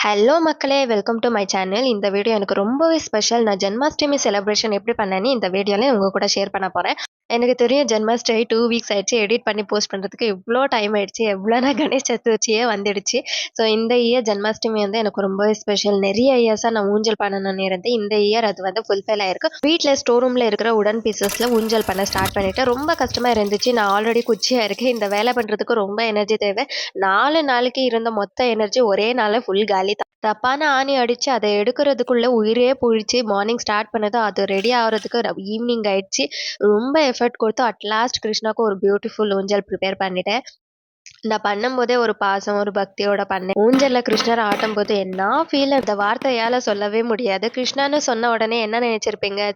Hello மக்களே! Welcome do my channel. இந்த video எனக்கு ரொம்பவே ஸ்பெஷல். நான் ஜென்மாஷ்டமி செலிப்ரேஷன் எப்படி பண்ணேன்னு இந்த வீடியோல உங்க கூட ஷேர் பண்ண போறேன். எனக்கு தெரியும் ஜென்மாஷ்டமி 2 வீக்ஸ் ஆயிடுச்சு. எடிட் பண்ணி போஸ்ட் பண்றதுக்கு இவ்ளோ டைம் ஆயிடுச்சு. எவ்வளோனா கணேஷ் சதுர்த்தியே வந்துடுச்சு. ஸோ இந்த இயர் ஜென்மாஷ்டமி வந்து எனக்கு ரொம்பவே ஸ்பெஷல். நெறைய இயர்ஸா நான் ஊஞ்சல் பண்ணணும்னு இருந்தேன். இந்த இயர் அது வந்து ஃபுல்ஃபில் ஆயிருக்கு. வீட்ல ஸ்டோர் ரூம்ல இருக்கிற உடன் பீசஸ்ல ஊஞ்சல் பண்ண ஸ்டார்ட் பண்ணிட்டேன். ரொம்ப கஷ்டமா இருந்துச்சு. நான் ஆல்ரெடி குச்சியா இருக்கேன். இந்த வேலை பண்றதுக்கு ரொம்ப எனர்ஜி தேவை. 4 நாளைக்கு இருந்த மொத்த எனர்ஜி ஒரே நாள்ல ஃபுல் காலி. தப்பான ஆணி அடிச்சு அத எடுக்கிறதுக்குள்ள உயிரே போயிடுச்சு. மார்னிங் ஸ்டார்ட் பண்ணது அது ரெடி ஆகுறதுக்கு ஈவினிங் ஆயிடுச்சு. ரொம்ப எஃபர்ட் கொடுத்து அட்லாஸ்ட் கிருஷ்ணாக்கு ஒரு பியூட்டிஃபுல் ஊஞ்சல் ப்ரிப்பேர் பண்ணிட்டேன். நான் பண்ணும்போதே ஒரு பாசம், ஒரு பக்தியோட பண்ணேன். ஊஞ்சல்ல கிருஷ்ணர் ஆட்டும்போது என்ன ஃபீல் அந்த வார்த்தையால சொல்லவே முடியாது. கிருஷ்ணான்னு சொன்ன உடனே என்ன நினைச்சிருப்பீங்க?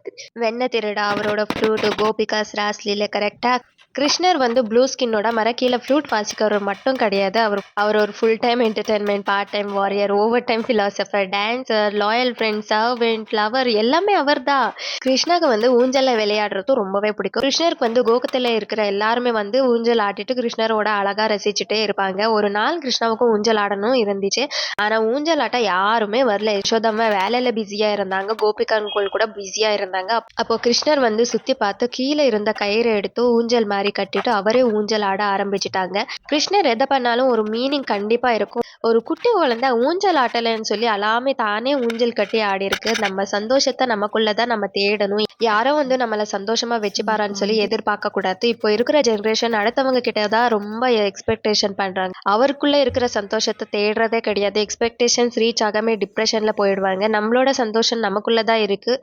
வெண்ண திருடா, அவரோட ஃப்ளூட், கோபிகாஸ் ராஸ்லீல கரெக்டா. கிருஷ்ணர் வந்து ப்ளூ ஸ்கின்னோட மரக்கீழ ஃப்ளூட் வாசிக்கிறவர் மட்டும் கிடையாது. அவர் ஒரு full time entertainment, part time warrior, over time philosopher, dancer, loyal friend, servant, lover எல்லாமே அவர்தான். கிருஷ்ணாக்கு வந்து ஊஞ்சல்ல விளையாடுறதும் ரொம்பவே பிடிக்கும். கிருஷ்ணருக்கு வந்து கோகுத்துல இருக்கிற எல்லாருமே வந்து ஊஞ்சல் ஆடிட்டு கிருஷ்ணரோட அழகா ரசிச்சுட்டே இருப்பாங்க. ஒரு நாள் கிருஷ்ணாவுக்கும் ஊஞ்சல் ஆடணும் இருந்துச்சு. ஆனா ஊஞ்சல் ஆட்ட யாருமே வரல. யசோதம்மா வேலையில பிஸியா இருந்தாங்க. கோபிகான்கள் கூட பிஸியா இருந்தாங்க. அப்போ கிருஷ்ணர் வந்து சுத்தி பார்த்து கீழே இருந்த கயிறை எடுத்து ஊஞ்சல் மாதிரி கட்டிட்டு அவரே ஊஞ்சல் ஆட ஆரம்பிச்சுட்டாங்க. கிருஷ்ணர் எதை பண்ணாலும் ஒரு மீனிங் கண்டிப்பா இருக்கும். ஒரு குட்டி குழந்தை ஊஞ்சல் ஆட்டலைன்னு சொல்லி அலாமே தானே ஊஞ்சல் கட்டி ஆடி இருக்கு. நம்ம சந்தோஷத்தை நமக்குள்ளதான் நம்ம தேடணும். யாரோ வந்து நம்மள சந்தோஷமா வச்சுப்பாரான்னு சொல்லி எதிர்பார்க்க கூடாது. இப்போ இருக்கிற ஜெனரேஷன் அடுத்தவங்க கிட்டதான் ரொம்ப எக்ஸ்பெக்டேஷன் பண்றாங்க. அவருக்குள்ள இருக்கிற சந்தோஷத்தை தேடுறதே கிடையாது. எக்ஸ்பெக்டேஷன்ஸ் ரீச் ஆகாம டிப்ரெஷன்ல போயிடுவாங்க. நம்மளோட சந்தோஷம் நமக்குள்ளதான் இருக்கு.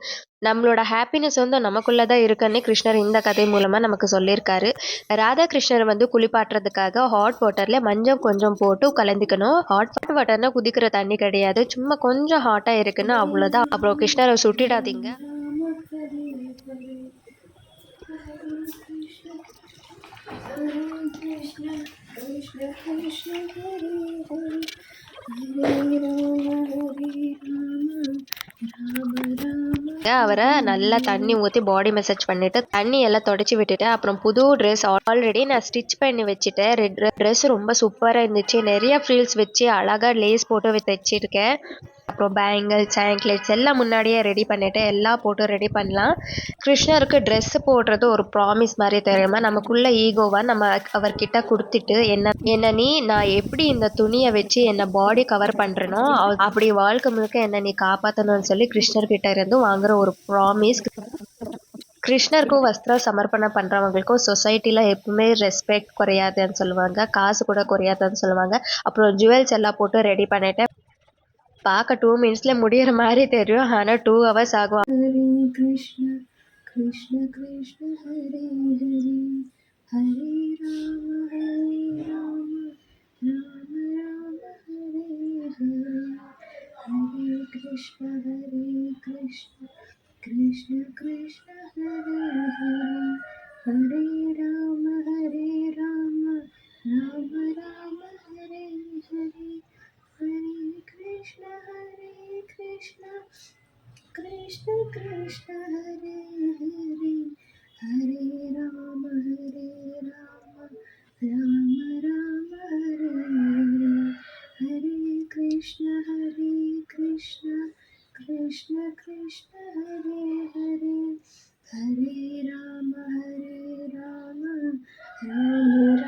நம்மளோட ஹாப்பினஸ் வந்து நமக்குள்ளதான் இருக்குன்னு கிருஷ்ணர் இந்த கதை மூலமா நமக்கு சொல்லியிருக்காரு. ராதாகிருஷ்ணர் வந்து குளிப்பாட்டுறதுக்காக ஹாட் வாட்டர்ல மஞ்சள் கொஞ்சம் போட்டு கலந்துக்கணும். ஹாட் வாட்டர்னா குதிக்கிற தண்ணி கிடையாது. சும்மா கொஞ்சம் ஹாட்டா இருக்குன்னு அவ்வளவுதான். அப்புறம் கிருஷ்ணரை சுட்டிடாதீங்க. அவரை நல்லா தண்ணி ஊற்றி பாடி மசாஜ் பண்ணிட்டு தண்ணி எல்லாம் தொடச்சி விட்டுட்டு அப்புறம் புது ட்ரெஸ் ஆல்ரெடி நான் ஸ்டிச் பண்ணி வச்சுட்டேன். ரெட் ட்ரெஸ் ரொம்ப சூப்பராக இருந்துச்சு. நிறைய ஃப்ரீல்ஸ் வச்சு அழகாக லேஸ் போட்டு தைச்சிருக்கேன். அப்புறம் பேங்கிள்ஸ், ஆங்க்லெட்ஸ் எல்லாம் முன்னாடியே ரெடி பண்ணிட்டு எல்லாம் போட்டு ரெடி பண்ணலாம். கிருஷ்ணருக்கு ட்ரெஸ் போடுறது ஒரு ப்ராமிஸ் மாதிரி தெரியுமா? நமக்குள்ள ஈகோவா நம்ம அவர்கிட்ட கொடுத்துட்டு என்ன நீ நான் எப்படி இந்த துணியை வச்சு என்ன பாடி கவர் பண்றேனோ அப்படி வாழ்க்கை முழுக்க என்ன நீ காப்பாற்றணும்னு சொல்லி கிருஷ்ணர்கிட்ட இருந்து வாங்குற ஒரு ப்ராமிஸ். கிருஷ்ணருக்கும் வஸ்திரம் சமர்ப்பணம் பண்றவங்களுக்கும் சொசைட்டில எப்பவுமே ரெஸ்பெக்ட் குறையாதுன்னு சொல்லுவாங்க. காசு கூட குறையாதுன்னு சொல்லுவாங்க. அப்புறம் ஜுவல்ஸ் எல்லாம் போட்டு ரெடி பண்ணிட்டேன். பார்க்க 2 மினிட்ஸ்ல முடியிற மாதிரி தெரியும். ஆனா 2 hours ஆகும். ஹரே கிருஷ்ண கிருஷ்ண கிருஷ்ண ஹரே ஹரே ஹரே ராம ராம ராம ஹரே ஹரே ஹரே கிருஷ்ண கிருஷ்ண கிருஷ்ண ஹரே ஹரே ஹரே ராம ராம ராம ஹரே ஹரே ஹரே கிருஷ்ண கிருஷ்ண கிருஷ்ண ஹரே ஹரே ஹரே ராம ராம ராம ஹரே ஹரே ஹரே கிருஷ்ண கிருஷ்ண கிருஷ்ண ஹரே ஹரே ஹரே ராம ராம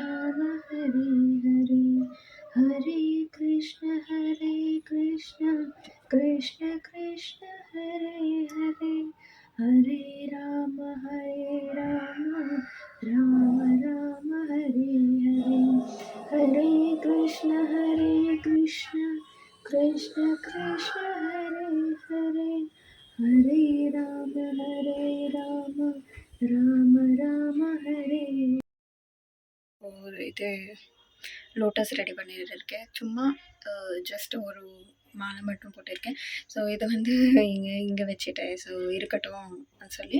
ராம ஹரே ஹரே ஹரே கிருஷ்ண கிருஷ்ண கிருஷ்ண ஹரே ஹரே ஹரே ராம ராம ஹரே ஹரே ஹரே கிருஷ்ண கிருஷ்ண கிருஷ்ண ஹரே ஹரே ஹரே ராம ராம ஹரே. ஒரு இது லோட்டஸ் ரெடி பண்ணிட்டு இருக்கேன். சும்மா ஜஸ்ட் ஒரு மாலை மட்டும் போட்டிருக்கேன். ஸோ இதை வந்து இங்கே வச்சுட்டேன். ஸோ இருக்கட்டும் சொல்லி.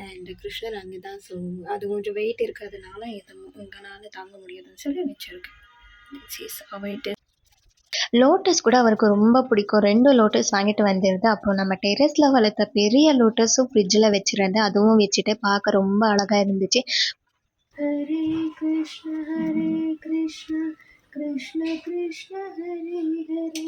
அண்ட் கிருஷ்ணர் அங்கே தான். ஸோ அது கொஞ்சம் வெயிட் இருக்கிறதுனால இதை உங்களால் தாங்க முடியாதுன்னு சொல்லி வச்சுருக்கேன். வெயிட்டு லோட்டஸ் கூட அவருக்கு ரொம்ப பிடிக்கும். 2 லோட்டஸ் வாங்கிட்டு வந்திருந்தேன். அப்புறம் நம்ம டெரஸ்ல வளர்த்த பெரிய லோட்டஸும் ஃப்ரிட்ஜில் வச்சுருந்தேன். அதுவும் வச்சுட்டு பார்க்க ரொம்ப அழகா இருந்துச்சு. ஹரே கிருஷ்ண கிருஷ்ண கிருஷ்ண ஹரே ஹரே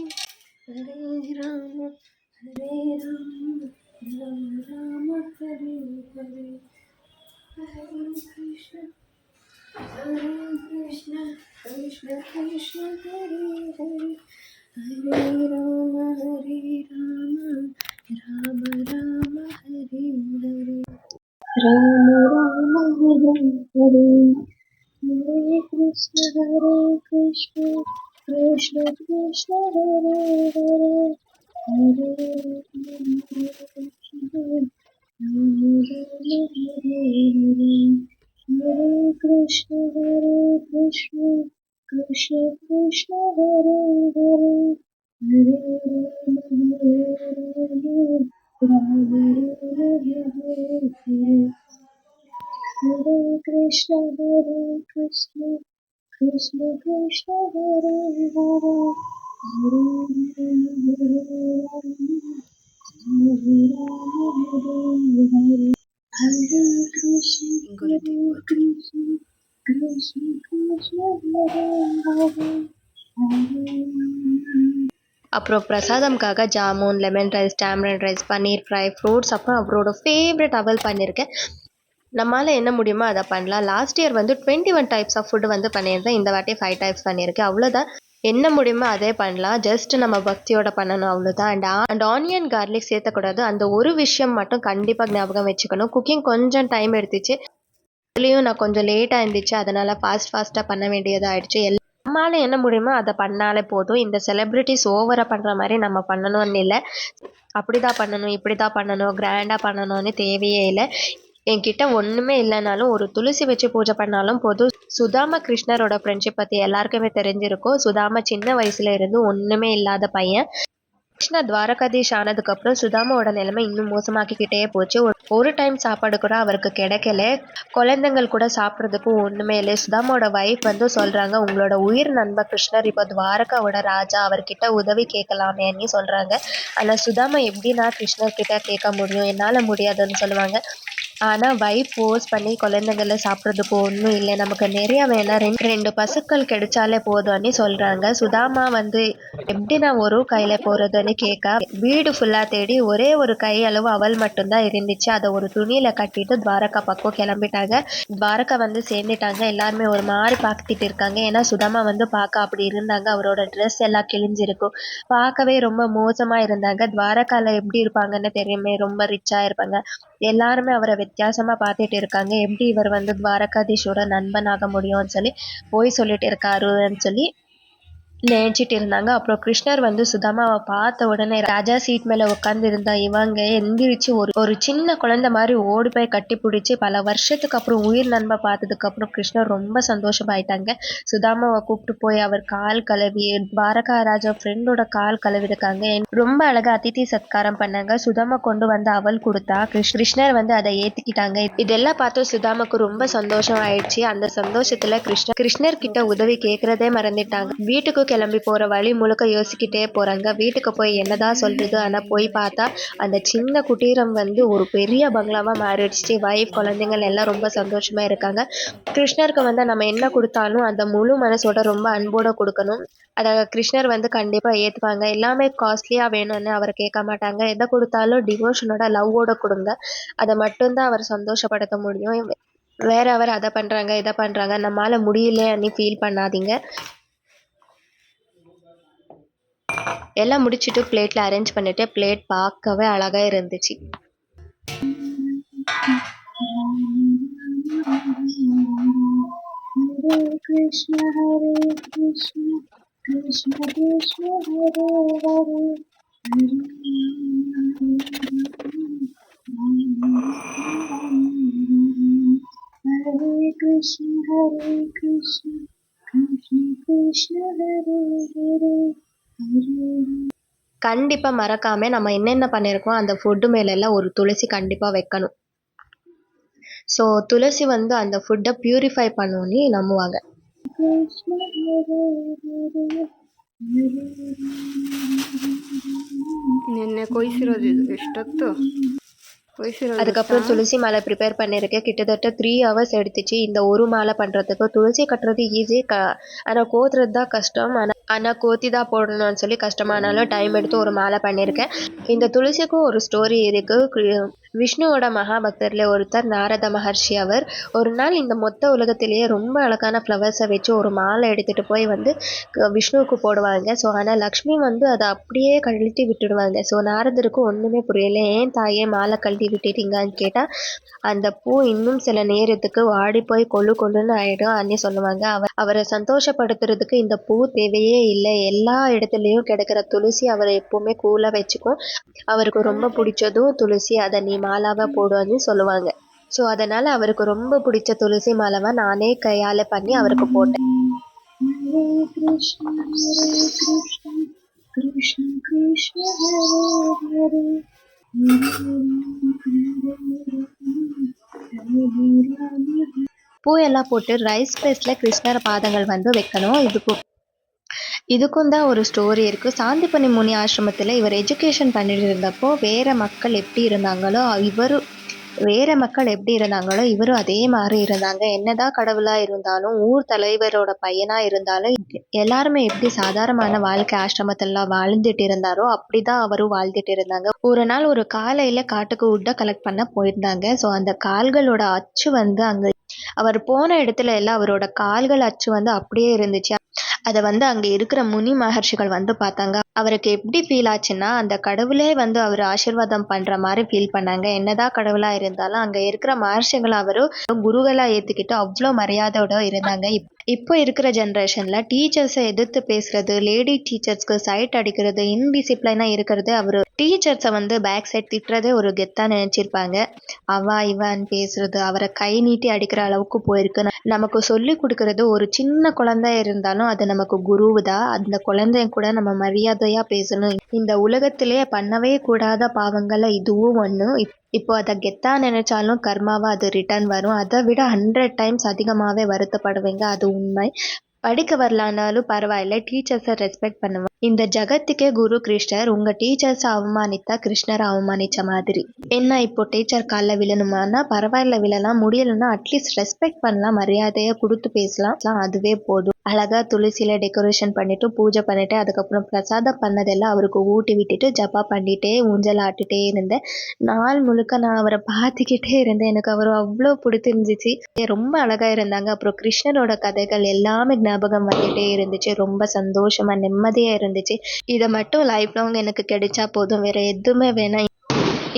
राम राम हरे हरे हरे कृष्ण कृष्ण कृष्ण हरे हरे हरे राम हरे हरे हरे कृष्ण कृष्ण कृष्ण हरे हरे हरे राम हरे हरे हरे कृष्ण कृष्ण कृष्ण हरे हरे हरे हरे हरे कृष्ण कृष्ण कृष्ण हरे हरे हरे அப்புறம் பிரசாதம்காக jamun, lemon rice, tamarind rice, paneer fry, fruits, அப்புறம் அவரோட ஃபேவரட் அவல் பண்ணியிருக்கேன். நம்மால என்ன முடியுமோ அதை பண்ணலாம். லாஸ்ட் இயர் வந்து 21 டைப்ஸ் ஆஃப் ஃபுட் வந்து பண்ணியிருந்தேன். இந்த வாட்டி 5 டைப்ஸ் பண்ணியிருக்கேன். அவ்வளோதான். என்ன முடியுமோ அதே பண்ணலாம். ஜஸ்ட் நம்ம பக்தியோட பண்ணணும் அவ்வளோதான். அண்ட் ஆனியன் கார்லிக் சேர்த்தக்கூடாது. அந்த ஒரு விஷயம் மட்டும் கண்டிப்பாக ஞாபகம் வச்சுக்கணும். குக்கிங் கொஞ்சம் டைம் எடுத்துச்சு. அதுலேயும் நான் கொஞ்சம் லேட்டாக இருந்துச்சு. அதனால் ஃபாஸ்ட்டாக பண்ண வேண்டியதாக ஆயிடுச்சு. நம்மளால என்ன முடியுமோ அதை பண்ணாலே போதும். இந்த செலிப்ரிட்டிஸ் ஓவராக பண்ணுற மாதிரி நம்ம பண்ணணும்னு இல்லை. அப்படி தான் பண்ணணும், இப்படி தான் பண்ணணும், கிராண்டாக பண்ணணும்னு தேவையே இல்லை. என்கிட்ட ஒன்றுமே இல்லைனாலும் ஒரு துளசி வச்சு பூஜை பண்ணாலும் போதும். சுதாமா கிருஷ்ணரோட ஃப்ரெண்ட்ஷிப் பற்றி எல்லாருக்குமே தெரிஞ்சிருக்கும். சுதாமா சின்ன வயசுல இருந்து ஒன்றுமே இல்லாத பையன். கிருஷ்ணா துவாரகாதீஷ் ஆனதுக்கப்புறம் சுதாமாவோட நிலைமை இன்னும் மோசமாக்கிக்கிட்டே போச்சு. ஒரு டைம் சாப்பாடு கூட அவருக்கு கிடைக்கல. குழந்தைங்கள் கூட சாப்பிட்றதுக்கு ஒன்றுமே இல்லை. சுதாமாவோட ஒய்ஃப் வந்து சொல்கிறாங்க, உங்களோட உயிர் நண்பர் கிருஷ்ணர் இப்போ துவாரகாவோட ராஜா, அவர்கிட்ட உதவி கேட்கலாமேன்னு சொல்கிறாங்க. ஆனால் சுதாமா எப்படி நான் கிருஷ்ணர்கிட்ட கேட்க முடியும், என்னால் முடியாதுன்னு சொல்லுவாங்க. ஆனால் வைஃப் ஃபோர்ஸ் பண்ணி குழந்தைங்கள சாப்பிட்றதுக்கு ஒன்றும் இல்லை, நமக்கு நிறைய வேணாம், ரெண்டு பசுக்கள் கிடைச்சாலே போதும்னு சொல்கிறாங்க. சுதாமா வந்து எப்படி நான் ஒரு கையில் போகிறதுன்னு கேட்க வீடு ஃபுல்லாக தேடி ஒரே ஒரு கை அளவு அவல் மட்டும்தான் இருந்துச்சு. அதை ஒரு துணியில் கட்டிட்டு துவாரகா பக்கம் கிளம்பிட்டாங்க. துவாரகா வந்து சேர்ந்துட்டாங்க. எல்லாருமே ஒரு மாதிரி பார்த்துட்டு இருக்காங்க. ஏன்னா சுதாமா வந்து பார்க்க அப்படி இருந்தாங்க. அவரோட ட்ரெஸ் எல்லாம் கிழிஞ்சிருக்கும். பார்க்கவே ரொம்ப மோசமாக இருந்தாங்க. துவாரகாவில் எப்படி இருப்பாங்கன்னு தெரியுமே, ரொம்ப ரிச்சாக இருப்பாங்க. எல்லாருமே அவரை வித்தியாசமாக பார்த்துட்டு இருக்காங்க. எப்படி இவர் வந்து துவாரகாதீஷோட நண்பனாக முடியும்னு சொல்லி போய் சொல்லிட்டு இருக்காருன்னு சொல்லி நினைச்சிட்டு இருந்தாங்க. அப்புறம் கிருஷ்ணர் வந்து சுதாமாவை பார்த்த உடனே ராஜா சீட் மேல உட்கார்ந்து இருந்தா இவங்க எந்திரிச்சு ஒரு சின்ன குழந்தை மாதிரி ஓடி போய் கட்டி பிடிச்சி பல வருஷத்துக்கு அப்புறம் உயிர் நண்பை பார்த்ததுக்கு அப்புறம் கிருஷ்ணர் ரொம்ப சந்தோஷமாயிட்டாங்க. சுதாமாவை கூப்பிட்டு போய் அவர் கால் கழுவி, துவாரகா ராஜா ஃப்ரெண்டோட கால் கழுவிருக்காங்க. ரொம்ப அழகா அதித்தி சத்காரம் பண்ணாங்க. சுதாமா கொண்டு வந்து அவல் கொடுத்தா கிருஷ்ணர் வந்து அதை ஏத்துக்கிட்டாங்க. இதெல்லாம் பார்த்து சுதாமாக்கு ரொம்ப சந்தோஷம் ஆயிடுச்சு. அந்த சந்தோஷத்துல கிருஷ்ணர் கிட்ட உதவி கேட்கறதே மறந்துட்டாங்க. வீட்டுக்கு கிளம்பி போற வழி முழுக்க யோசிக்கிட்டே போறாங்க. வீட்டுக்கு போய் என்னதான் சொல்றது. ஆனா போய் பார்த்தா அந்த சின்ன குட்டீரம் வந்து ஒரு பெரிய பங்களாவா மாறிடுச்சு. வைஃப், குழந்தைங்கள் எல்லாம் ரொம்ப சந்தோஷமா இருக்காங்க. கிருஷ்ணருக்கு வந்து நம்ம என்ன கொடுத்தாலும் அந்த முழு மனசோட ரொம்ப அன்போட கொடுக்கணும். அதை கிருஷ்ணர் வந்து கண்டிப்பா ஏத்துப்பாங்க. எல்லாமே காஸ்ட்லியா வேணும்னு அவர் கேட்க மாட்டாங்க. எதை கொடுத்தாலும் டிவோஷனோட, லவ்வோட கொடுங்க. அதை மட்டும்தான் அவர் சந்தோஷப்படுத்த முடியும். வேற அவர் அதை பண்றாங்க, இதை பண்றாங்க, நம்மளால முடியலன்னு ஃபீல் பண்ணாதீங்க. எல்லாம் முடிச்சுட்டு பிளேட்ல அரேஞ்ச் பண்ணிட்டு பிளேட் பார்க்கவே அழகா இருந்துச்சு. हरे कृष्ण कृष्ण कृष्ण हरे हरे हरे कृष्ण कृष्ण कृष्ण हरे हरे हरे கண்டிப்பா மறக்காம நம்ம என்னென்ன பண்ணியிருக்கோம் அந்த ஃபுட்டு மேலெல்லாம் ஒரு துளசி கண்டிப்பா வைக்கணும். ஸோ துளசி வந்து அந்த ஃபுட்டை பியூரிஃபை பண்ணுன்னு நம்புவாங்க. कृष्ण हरे हरे ನಿನ್ನೆ ಕೊಯ್ಸಿರೋದು ಇದು ಎಷ್ಟೊತ್ತು ಕೊಯ್ಸಿರೋದು அதுக்கப்புறம் துளசி மாலை ப்ரிப்பேர் பண்ணியிருக்கேன். கிட்டத்தட்ட 3 hours எடுத்துச்சு இந்த ஒரு மாலை பண்ணுறதுக்கு. துளசி கட்டுறது ஈஸி, ஆனால் கோத்துறது தான் கஷ்டம். ஆனால் கோத்தி தான் போடணும்னு சொல்லி கஷ்டமானாலும் டைம் எடுத்து ஒரு மாலை பண்ணியிருக்கேன். இந்த துளசிக்கும் ஒரு ஸ்டோரி இருக்குது. விஷ்ணுவோட மகாபக்தர்ல ஒருத்தர் நாரத மகர்ஷி. அவர் ஒரு நாள் இந்த மொத்த உலகத்திலேயே ரொம்ப அழகான ஃப்ளவர்ஸை வச்சு ஒரு மாலை எடுத்துட்டு போய் வந்து விஷ்ணுவுக்கு போடுவாங்க. ஸோ ஆனால் லக்ஷ்மி வந்து அதை அப்படியே கழட்டி விட்டுடுவாங்க. ஸோ நாரதருக்கு ஒன்றுமே புரியல. ஏன் தாயே மாலை கழட்டி விட்டுட்டீங்கன்னு கேட்டால் அந்த பூ இன்னும் சில நேரத்துக்கு வாடி போய் கொள்ளுன்னு ஆயிடும் அன்னி சொல்லுவாங்க. அவரை சந்தோஷப்படுத்துறதுக்கு இந்த பூ தேவையே இல்லை. எல்லா இடத்துலையும் கிடைக்கிற துளசி அவரை எப்பவுமே கூலா வச்சுக்கும். அவருக்கு ரொம்ப பிடிச்சதும் துளசி. அதை நீ மாலாவா போடுன்னு சொல்லுவாங்க. ஸோ அதனால அவருக்கு ரொம்ப பிடிச்ச துளசி மாலாவை நானே கையால பண்ணி அவருக்கு போட்டேன். हरे कृष्ण कृष्ण कृष्ण हरे हरे பூயெல்லாம் போட்டு ரைஸ் பிளேஸ்ல கிருஷ்ணர் பாதங்கள் வந்து வைக்கணும். இதுக்கும் தான் ஒரு ஸ்டோரி இருக்குது. சாந்திப்பனி முனி ஆசிரமத்தில் இவர் எஜுகேஷன் பண்ணிட்டு இருந்தப்போ வேற மக்கள் எப்படி இருந்தாங்களோ இவரும் அதே மாதிரி இருந்தாங்க. என்னதான் கடவுளா இருந்தாலும் ஊர் தலைவரோட பையனா இருந்தாலும் எல்லாருமே எப்படி சாதாரணமான வாழ்க்கை ஆசிரமத்திலாம் வாழ்ந்துட்டு இருந்தாரோ அப்படிதான் அவரும் வாழ்ந்துட்டு இருந்தாங்க. ஒரு நாள் ஒரு காலையில காட்டுக்கு உட்டை கலெக்ட் பண்ண போயிருந்தாங்க. ஸோ அந்த கால்களோட அச்சு வந்து அங்க அவர் போன இடத்துல எல்லாம் அவரோட கால்கள் அச்சு வந்து அப்படியே இருந்துச்சு. அதை வந்து அங்கே இருக்கிற முனி மகர்ஷிகள் வந்து பார்த்தாங்க. அவருக்கு எப்படி ஃபீல் ஆச்சுன்னா அந்த கடவுளே வந்து அவர் ஆசீர்வாதம் பண்ணுற மாதிரி ஃபீல் பண்ணாங்க. என்னதான் கடவுளாக இருந்தாலும் அங்கே இருக்கிற மகர்ஷிகளை அவரும் குருகளாக ஏற்றுக்கிட்டு அவ்வளோ மரியாதையோட இருந்தாங்க. இப்போ இருக்கிற ஜென்ரேஷனில் டீச்சர்ஸை எதிர்த்து பேசுறது, லேடி டீச்சர்ஸ்க்கு சைட் அடிக்கிறது, இன்டிசிப்ளைனாக இருக்கிறது, அவர் டீச்சர்ஸை வந்து பேக் சைட் திட்டுறதே ஒரு கெத்தாக நினச்சிருப்பாங்க. அவா இவான்னு பேசுறது, அவரை கை நீட்டி அடிக்கிற அளவுக்கு போயிருக்கு. நமக்கு சொல்லி கொடுக்கறது ஒரு சின்ன குழந்தை இருந்தாலும் அது நமக்கு குருவுதான். அந்த குழந்தைய கூட நம்ம மரியாதையா பேசணும். இந்த உலகத்திலே பண்ணவே கூடாத பாவங்கள்ல இதுவும் ஒண்ணு. இப்போ அதை கெத்தா நினைச்சாலும் கர்மாவா அது ரிட்டர்ன் வரும். அதை விட 100 டைம்ஸ் அதிகமாகவே வருத்தப்படுவீங்க. அது உண்மை. படிக்க வரலானாலும் பரவாயில்ல, டீச்சர்ஸை ரெஸ்பெக்ட் பண்ணுவேன். இந்த ஜகத்துக்கே குரு கிருஷ்ணர். உங்க டீச்சர்ஸை அவமானித்தா கிருஷ்ணரை அவமானிச்ச மாதிரி. என்ன இப்போ டீச்சர் காலில் விழணுமானா பரவாயில்ல, விழலாம். முடியலைன்னா அட்லீஸ்ட் ரெஸ்பெக்ட் பண்ணலாம், மரியாதையை கொடுத்து பேசலாம். அதுவே போதும். அழகா துளசியில டெக்கரேஷன் பண்ணிட்டு பூஜை பண்ணிட்டு அதுக்கப்புறம் பிரசாதம் பண்ணதெல்லாம் அவருக்கு ஊட்டி விட்டுட்டு ஜப்பா பண்ணிட்டே ஊஞ்சல் ஆட்டிட்டே இருந்தேன். நாள் முழுக்க நான் அவரை பார்த்துக்கிட்டே இருந்தேன். எனக்கு அவர் அவ்வளோ பிடிச்சிருந்துச்சு. ரொம்ப அழகா இருந்தாங்க. அப்புறம் கிருஷ்ணரோட கதைகள் எல்லாமே ஞாபகம் வந்துட்டே இருந்துச்சு. ரொம்ப சந்தோஷமா நிம்மதியா இருந்துச்சு. இதை மட்டும் லைஃப் லாங் எனக்கு கிடைச்சா போதும், வேற எதுவுமே வேணாம்.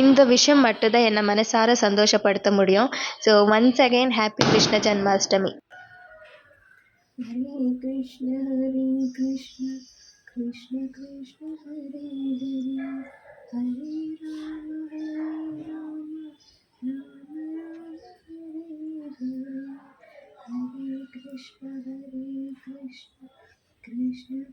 இந்த விஷயம் மட்டும்தான் என்னை மனசார சந்தோஷப்படுத்த முடியும். So once again happy Krishna Janmashtami. Hare Krishna Krishna Krishna Hare Hare Hare Ram Ram Ram Hare Hare Krishna Krishna